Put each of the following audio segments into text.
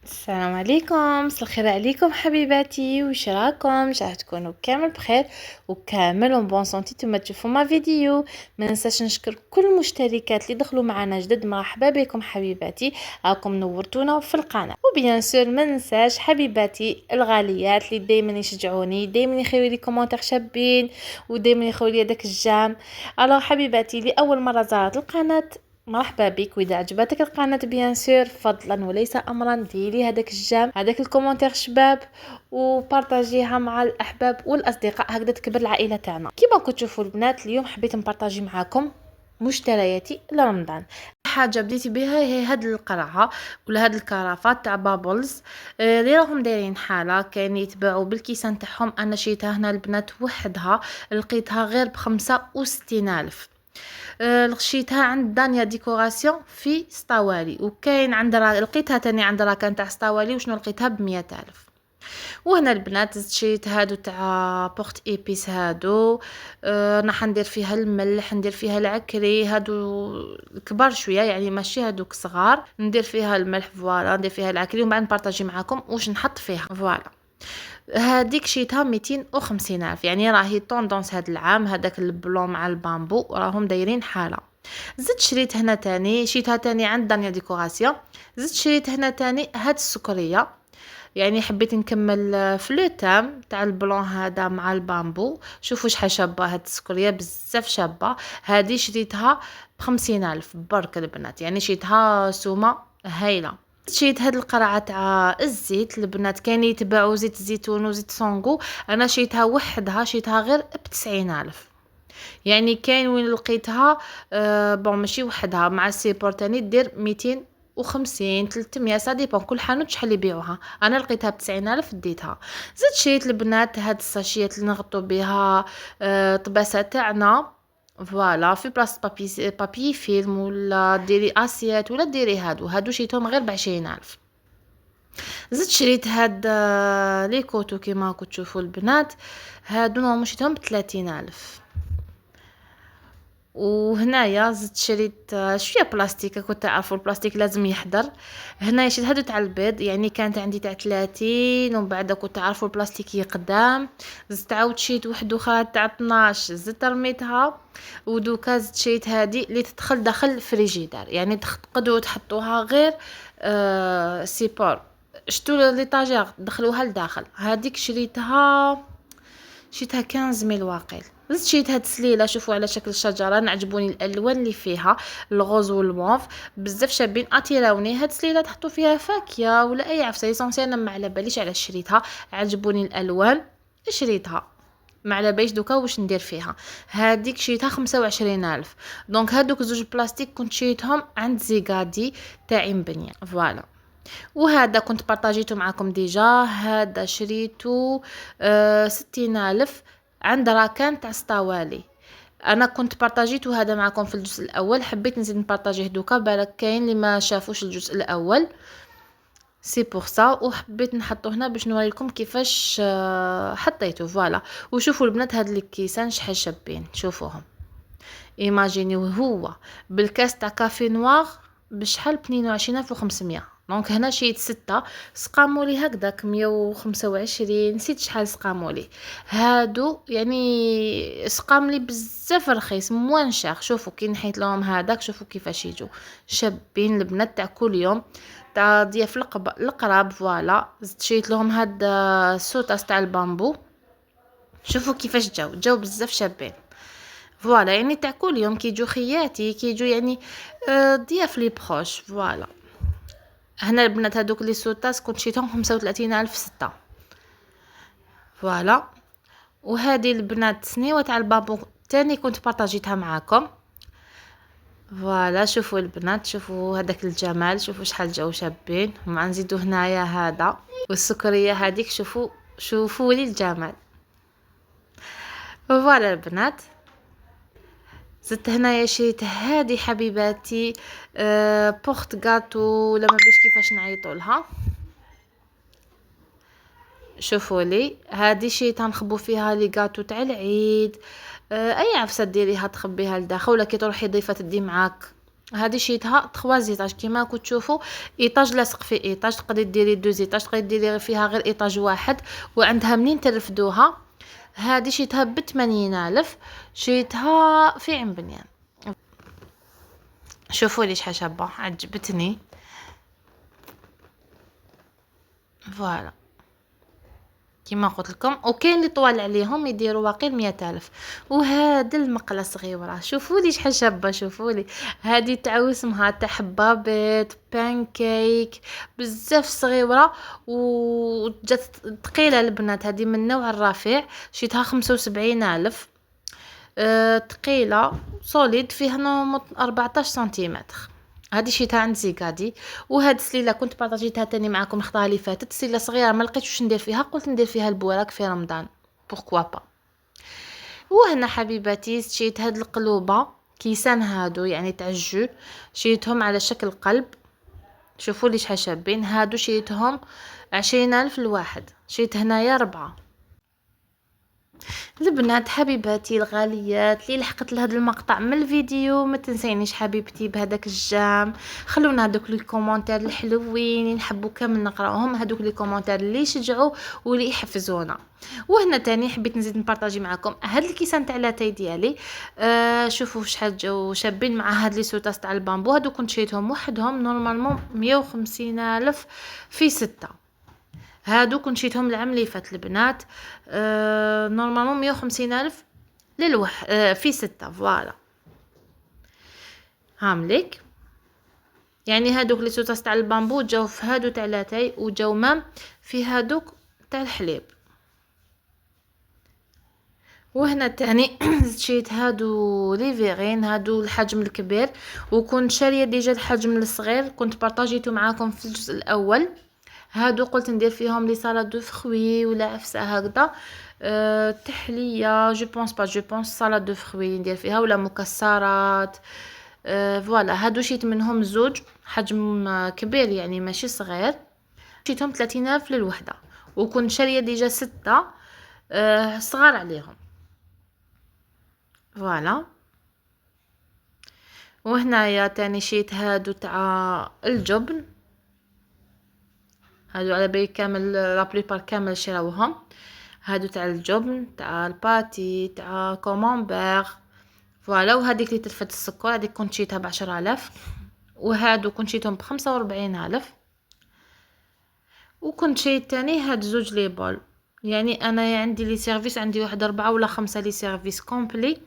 السلام عليكم، مساء الخير عليكم حبيباتي، وش راكم؟ جاه تكونوا كامل بخير وكامل وبون سونتي نتوما تشوفوا ما فيديو. ما ننساش نشكر كل المشتركات اللي دخلوا معنا جدد. مرحبا بكم حبيباتي، راكم نورتونا في القناه. وبيان سور ما ننساش حبيباتي الغاليات اللي دائما يشجعوني، دائما يخليوا لي كومونتير شابين، ودائما يخليوا لي داك الجام. الو حبيباتي اللي اول مره زارت القناه، مرحبا بك. واذا عجبتك القناه بيان سور فضلا وليس امرا ديري هذاك الجام، هذاك الكومنتير شباب، وبارطاجيها مع الاحباب والاصدقاء، هكذا تكبر العائله تاعنا. كيما كنتوا تشوفوا البنات، اليوم حبيت نبارطاجي معاكم مشترياتي لرمضان. حاجه بديت بها هي هاد القرعه ولا هاد الكرافات تاع بابلز، اللي راهم دايرين حاله، كاين يتباعوا بالكيسان تاعهم. انا شريتها هنا البنات وحدها، لقيتها غير ب65,000. لقيتها عند دانيا ديكوراسيون في سطاوالي، وكاين عند لقيتها تاني عند راكان تاع سطاوالي، وشنو لقيتها ب100,000. وهنا البنات شريت هادو تاع بورت ايبيس هادو. راح ندير فيها الملح، ندير فيها العكري، هادو كبار شويه يعني ماشي هادوك صغار. ندير فيها الملح فوالا، ندير فيها العكري، ومن بعد نبارطاجي معاكم واش نحط فيها فوالا. هذيك شيتها 250,000، يعني راهي طوندونس هاد العام، هذاك البلون مع البامبو راهم دايرين حاله. زدت شريت هنا تاني، شريتها تاني عند دانيا ديكوراسيون. زدت شريت هنا تاني هاد السكريه، يعني حبيت نكمل في لو تام تاع البلون هذا مع البامبو. شوفوا شحال شابه هاد السكريه، بزاف شابه. هذه شريتها ب50,000 برك البنات، يعني شريتها سومه هايله. شريت هاد القرعه تاع الزيت البنات، كاين يتباعوا زيت الزيتون وزيت سونغو، انا شريتها وحدها، شريتها غير ب90,000. يعني كاين وين لقيتها بون ماشي وحدها، مع السيبور تاني دير 250 300 سا ديبون كل حانوت شحال يبيعوها. انا لقيتها ب90,000 ديتها. زدت شريت البنات هاد الساشيات اللي نغطو بها طباسه تاعنا فوالا، في بلاصه بابي فيلم، ولا ديري اسيات، ولا ديري هادو شريتهم غير ب20,000. زدت شريت هاد لي كوتو كيما راكم تشوفوا البنات، هادو نورمال شريتهم ب30,000. وهنايا زدت شريت شويه بلاستيك، كنت تعرفوا البلاستيك لازم يحضر. هنايا شريت هادو تاع البيض، يعني كانت عندي تاع 30، ومن بعد كنت تعرفوا البلاستيك يقدام. زدت عاود شريت واحد اخرى تاع 12، زدت رميتها. ودوكا زدت شريت هادي اللي تدخل داخل الفريجيدار، يعني تقدروا تحطوها غير سيبور، شتو ليطاجير دخلوها لداخل. هذيك شريتها 15,000 واقيل. زدت شريت هاد السليله، شوفوا على شكل الشجره، نعجبوني الالوان اللي فيها، الغوز والموف بزاف شابين، اتيراوني. هاد السليله تحطوا فيها فاكهه ولا اي عفسه، ليسونسيال ما على باليش علاش شريتها، عجبوني الالوان شريتها، ما على باليش دوكا واش ندير فيها. هذيك شريتها 25,000. دونك هادوك زوج بلاستيك كنت شريتهم عند زيغادي تاعي مبنيه فوالا. وهذا كنت بارطاجيته معكم ديجا، هذا شريته 60,000 عند راكان تاع سطاوالي. انا كنت بارطاجيته هذا معكم في الجزء الاول، حبيت نزيد نبارطاجيه دوكا، بالك كاين اللي ما شافوش الجزء الاول، سي بور سا. وحبيت نحطه هنا باش نوريكم كيفاش حطيته فوالا. وشوفوا البنات هاد الكيسان شحال شابين، شوفوهم. ايماجينيو هو بالكاس تاع كافي نوار بشحال، 22,500. دونك هنا شريت 6 سقامولي هكذاك 125، نسيت شحال سقامولي. هادو يعني سقاملي بزاف رخيص موان شاخ. شوفوا كي نحيت لهم هذاك، شوفوا كيفاش يجوا شابين البنات تاع كل يوم، تاع ضياف القراب فوالا. زدت شريت لهم هاد السوطاس تاع البامبو، شوفوا كيفاش جاو بزاف شابين فوالا، يعني تاع كل يوم كيجو خياتي، كيجو يعني ضياف لي بروش فوالا. هنا البنات هذوك لي سوطاس كنت شريتهم 35,000 6 فوالا. وهذه البنات سنيوه تاع البابو تاني كنت بارطاجيتها معاكم فوالا. شوفوا البنات، شوفوا هذاك الجمال، شوفوا شحال جاو شابين. ومع نزيدو هنايا هذا والسكريه هذيك، شوفوا لي الجمال فوالا البنات. زدت هنايا شريت هذه حبيباتي بورت غاتو، ولا ما بيش كيفاش نعيطوا لها. شوفوا لي هذه شريتها نخبو فيها لي غاتو تاع العيد، اي عفسه ديريها تخبيها لداخل، ولا كي تروحي ضيفه تدي معاك هذه شيتها 3 زيتاج كيما راكم تشوفوا، ايطاج لاصق في ايطاج، تقدري ديري 2 زيتاج، تقدري ديري فيها غير ايطاج واحد، وعندها منين ترفدوها. هذه شيتها ب80,000، شيتها في عين بنيان. شوفوا لي شحال شابه، عجبتني. فوالا كيما قلت لكم، وكاين اللي طوال عليهم يديروا واقيل 100,000. وهاد المقله صغيره، شوفوا لي شحال شابه، شوفوا لي هذه تاع اسمها تاع حبابات بانكيك، بزاف صغيره وجات ثقيله البنات. هذه من نوع الرفيع، شيتها 75,000. ثقيله سوليد، فيها 14 سنتيمتر. هذه شيتها عند زيكادي. وهاد السليله كنت بارطاجيتها تاني معكم الخطره اللي فاتت، سليله صغيره ما لقيتش واش ندير فيها، قلت ندير فيها البوراك في رمضان، بوركوا با. وهنا حبيباتي شيت هاد القلوبه كيسان هادو يعني تاع الجو، شيتهم على شكل قلب. شوفوا لي شحال شابين هادو، شيتهم 20,000 الواحد، شيت هنايا 4. البنات حبيباتي الغاليات اللي لحقت لهذا المقطع من الفيديو، ما تنسينيش حبيبتي بهذاك الجام، خلونا هذوك لي كومونتير الحلوين نحبوا كامل نقراوهم، هذوك لي كومونتير اللي يشجعوا واللي يحفزونا. وهنا تاني حبيت نزيد نبارطاجي معكم هاد الكيسان تاع لاتاي ديالي. شوفوا شحال جاو شابين مع هاد لي سوتاس تاع البامبو. هادو كنت شريتهم وحدهم نورمالمون 150,000 في 6. هادو كنت شيتهم العام اللي فات البنات. نورمالمون 150,000 في 6. فوالا هامليك، يعني هادوك لي سوتاس تاع البامبو جاو في هادو تاع لاتاي، وجاو مام في هادوك تاع الحليب. وهنا تاني شيت هادو ليفيغين، هادو الحجم الكبير، وكنت شاريه ديجا الحجم الصغير، كنت بارطاجيته معاكم في الجزء الاول. هادو قلت ندير فيهم لي سالاد دو فخوي ولا عفسه هكذا. تحليه جو بونس سالاد دو فخوي ندير فيها، ولا مكسرات. فوالا هادو شيت منهم زوج حجم كبير يعني ماشي صغير، شيتهم 30,000 للوحده، وكنت شاريه ديجا 6 صغار عليهم. فوالا وهنايا تاني شيت هادو تاع الجبن، هادو على بالي كامل لا بليبار كامل شراوهم. هادو تاع الجبن تاع الباتي تاع كومونبير. فوالا وهذيك اللي تلفت السكر، هذيك كنت شيتها ب10,000، وهادو كنت شيتهم ب45,000. وكنت شيت تاني هاد زوج لي بول، يعني انا عندي لي سيرفيس، عندي واحد 4 ولا 5 لي سيرفيس كومبلي،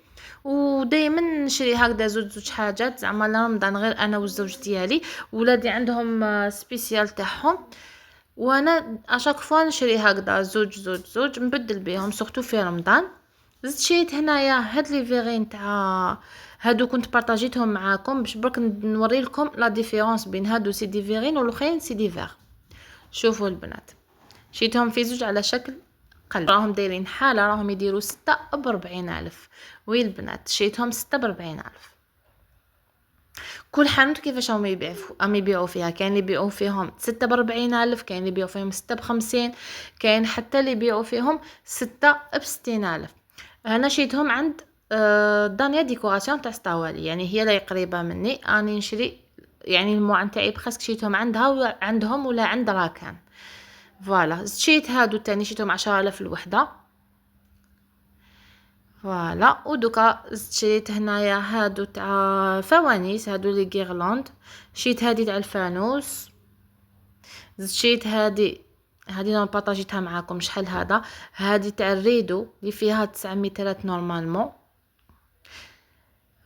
ودائما نشري هكذا زوج حاجات زعما لرمضان، غير انا والزوج ديالي. ولادي عندهم سبيسيال تاعهم، وانا اشاك فوا نشري هكذا زوج نبدل بهم سورتو في رمضان. زدت شريت هنايا هاد لي فيغين تاع هادو، كنت بارطاجيتهم معاكم باش برك نوري لكم لا ديفيرونس بين هادو سي دي فيغين والاخرين سي دي فيغ. شوفوا البنات شريتهم في زوج على شكل قلب، راهم دايرين حاله، راهم يديروا 6 ب40,000. وي البنات شريتهم 6 ب40,000. كل حانوت كيفاش راهم يبيعوا فيها، كاين اللي يبيعوا فيهم 6 ب40,000، كاين اللي يبيعوا فيهم 6 ب50، كاين حتى اللي يبيعوا فيهم 6 ب60,000. انا شريتهم عند دانيا ديكوراسيون تاع ستاوالي، يعني هي لا قريبه مني، اني نشري يعني الموعن تاعي بخاسك شريتهم عندها ولا عندهم ولا عند راكان. فوالا شريت هادو تاني شريتهم 10,000 الوحده. فوالا ودوكا شريت هنايا هادو تاع فوانيس، هادو لي غيرلاند، شريت هادي تاع الفانوس. شريت هادي انا بارطاجيتها معاكم شحال هذا، هادي تاع الريدو اللي فيها 9 مترات نورمالمون.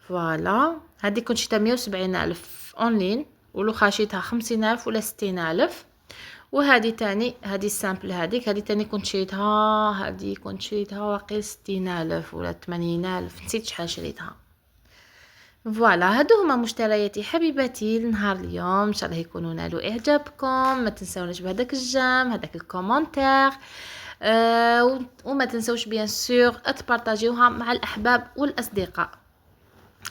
فوالا هادي كنت شريتها 170,000 اونلاين، ولو شريتها 50,000 ولا 60,000. وهذه تاني هذه السامبل، هذه تاني كنت شريتها، هذه كنت شريتها واقيل 60,000 ولا 80,000، نسيت شحال شريتها. فوالا هادو هما مشترياتي حبيباتي لنهار اليوم، ان شاء الله يكونوا نالوا اعجابكم. ما تنسوناش بهذاك الجيم، هذاك الكومونتير، وما تنسوش بيان سور تبارطاجيوها مع الاحباب والاصدقاء.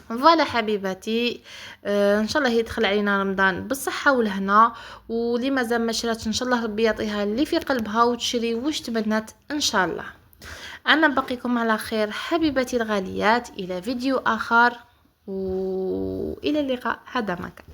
فوالا حبيباتي، ان شاء الله يدخل علينا رمضان بالصحه والهنا، واللي مازال ما شراتش ان شاء الله ربي يعطيها اللي في قلبها وتشري واش تمنات ان شاء الله. انا بقيكم على خير حبيباتي الغاليات، الى فيديو اخر. وإلى اللقاء. هذا ما كان.